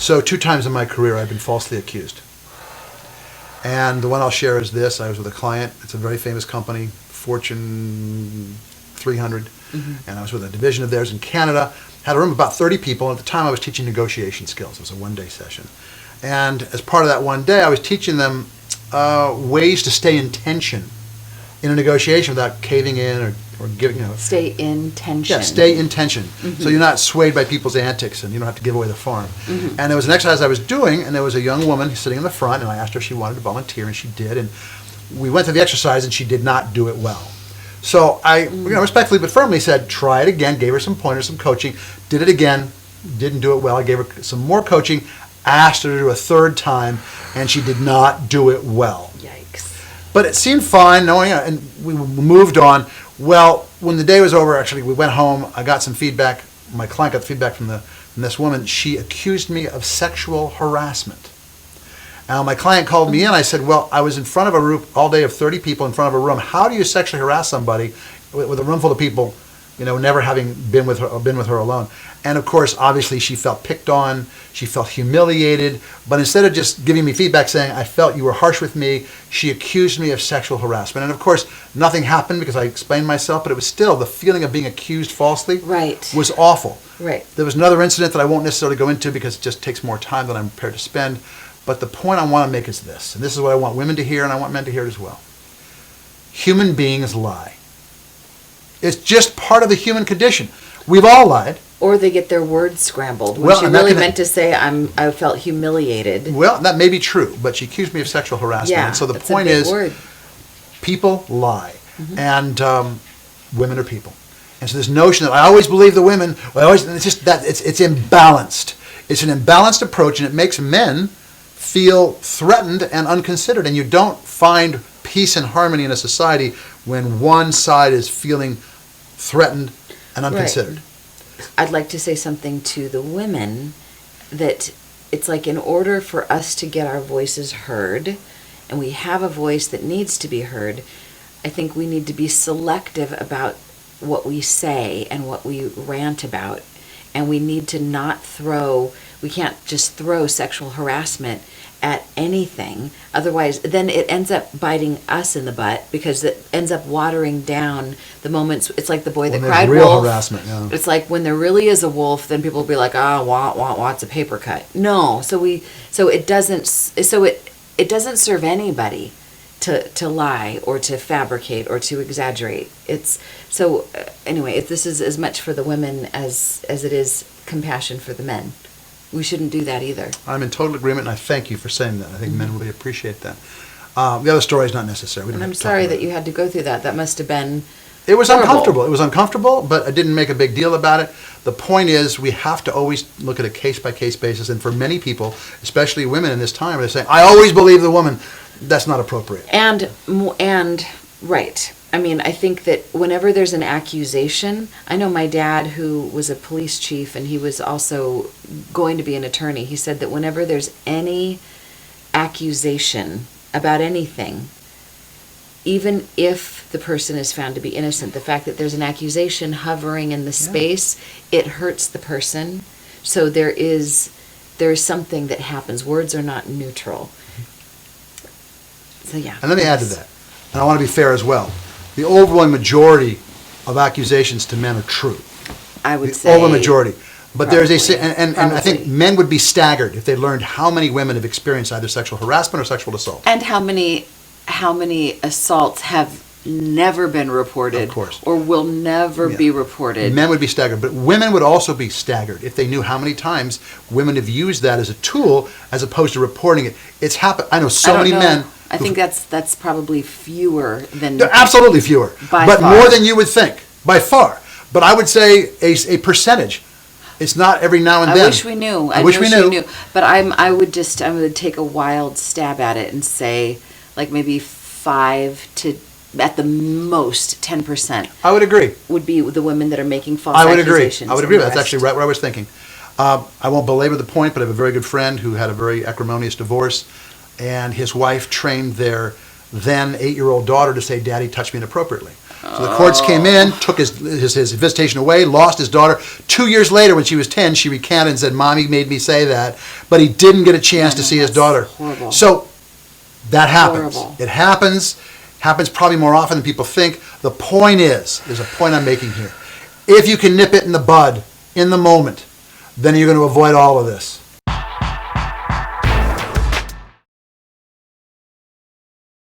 So 2 times in my career I've been falsely accused. And the one I'll share is this. I was with a client. It's a very famous company, Fortune 300. And I was with a division of theirs in Canada. Had a room of about 30 people. And at the time I was teaching negotiation skills. It was a one-day session. And as part of that one day, I was teaching them ways to stay in tension in a negotiation without caving in or giving, Stay in tension. Yeah, stay in tension. So you're not swayed by people's antics and you don't have to give away the farm. And there was an exercise I was doing, and there was a young woman sitting in the front, and I asked her if she wanted to volunteer, and she did. And we went through the exercise, and she did not do it well. So I respectfully but firmly said, try it again, gave her some pointers, some coaching, did it again, didn't do it well. I gave her some more coaching, asked her to do a 3rd time, and she did not do it well. Yikes. But it seemed fine, and we moved on. Well, when the day was over, actually, we went home. I got some feedback. My client got feedback from this woman. She accused me of sexual harassment. Now, my client called me in. I said, well, I was in front of a room all day of 30 people in front of a room. How do you sexually harass somebody with a room full of people, never having been with her alone? And of course, obviously, she felt picked on. She felt humiliated. But instead of just giving me feedback saying, I felt you were harsh with me, she accused me of sexual harassment. And of course, nothing happened because I explained myself, but it was still the feeling of being accused falsely was awful. Right. There was another incident that I won't necessarily go into because it just takes more time than I'm prepared to spend. But the point I want to make is this, and this is what I want women to hear, and I want men to hear it as well. Human beings lie. It's just part of the human condition. We've all lied. Or they get their words scrambled. When she really meant to say, I felt humiliated. Well, that may be true, but she accused me of sexual harassment. Yeah, and so the that's point a big is, word. People lie, and women are people. And so this notion that I always believe the women, it's just that it's imbalanced. It's an imbalanced approach, and it makes men feel threatened and unconsidered. And you don't find peace and harmony in a society when one side is feeling threatened and unconsidered. Right. I'd like to say something to the women, that it's like, in order for us to get our voices heard, and we have a voice that needs to be heard, I think we need to be selective about what we say and what we rant about. And we need to not we can't just throw sexual harassment at anything. Otherwise, then it ends up biting us in the butt, because it ends up watering down the moments. It's like the boy that cried real wolf. Harassment, yeah. It's like when there really is a wolf, then people will be like, it's a paper cut. No, so it doesn't serve anybody to lie or to fabricate or to exaggerate. Anyway, if this is as much for the women as it is compassion for the men. We shouldn't do that either. I'm in total agreement, and I thank you for saying that. I think men really appreciate that. The other story is not necessary. And I'm sorry that you had to go through that. That must have been It was horrible. uncomfortable. It was uncomfortable, but I didn't make a big deal about it. The point is, we have to always look at a case-by-case basis, and for many people, especially women in this time, they're saying, I always believe the woman. That's not appropriate. And right. I mean, I think that whenever there's an accusation, I know my dad, who was a police chief, and he was also going to be an attorney, he said that whenever there's any accusation about anything, even if the person is found to be innocent, the fact that there's an accusation hovering in the space, it hurts the person. So there is something that happens. Words are not neutral. So yeah. And let me add to that, and I want to be fair as well. The overwhelming majority of accusations to men are true. I would say. The overwhelming majority. But probably, there's and I think men would be staggered if they learned how many women have experienced either sexual harassment or sexual assault. And how many assaults have never been reported, of course, or will never be reported. Men would be staggered, but women would also be staggered if they knew how many times women have used that as a tool as opposed to reporting it. It's happened. I know many men. I think that's probably fewer than. Absolutely fewer, but far. more than you would think, by far. But I would say a percentage. It's not every now and then. I wish we knew. I wish we knew. But I would take a wild stab at it and say, like, maybe 5 to, at the most, 10%. I would agree. Would be the women that are making false accusations. I would agree. That's actually right where I was thinking. I won't belabor the point, but I have a very good friend who had a very acrimonious divorce, and his wife trained their then 8-year-old daughter to say, "Daddy touched me inappropriately." So the courts came in, took his visitation away, lost his daughter. 2 years later, when she was 10, she recanted and said, Mommy made me say that, but he didn't get a chance to see his daughter. Horrible. So that happens. Horrible. It happens probably more often than people think. The point is, there's a point I'm making here. If you can nip it in the bud, in the moment, then you're going to avoid all of this.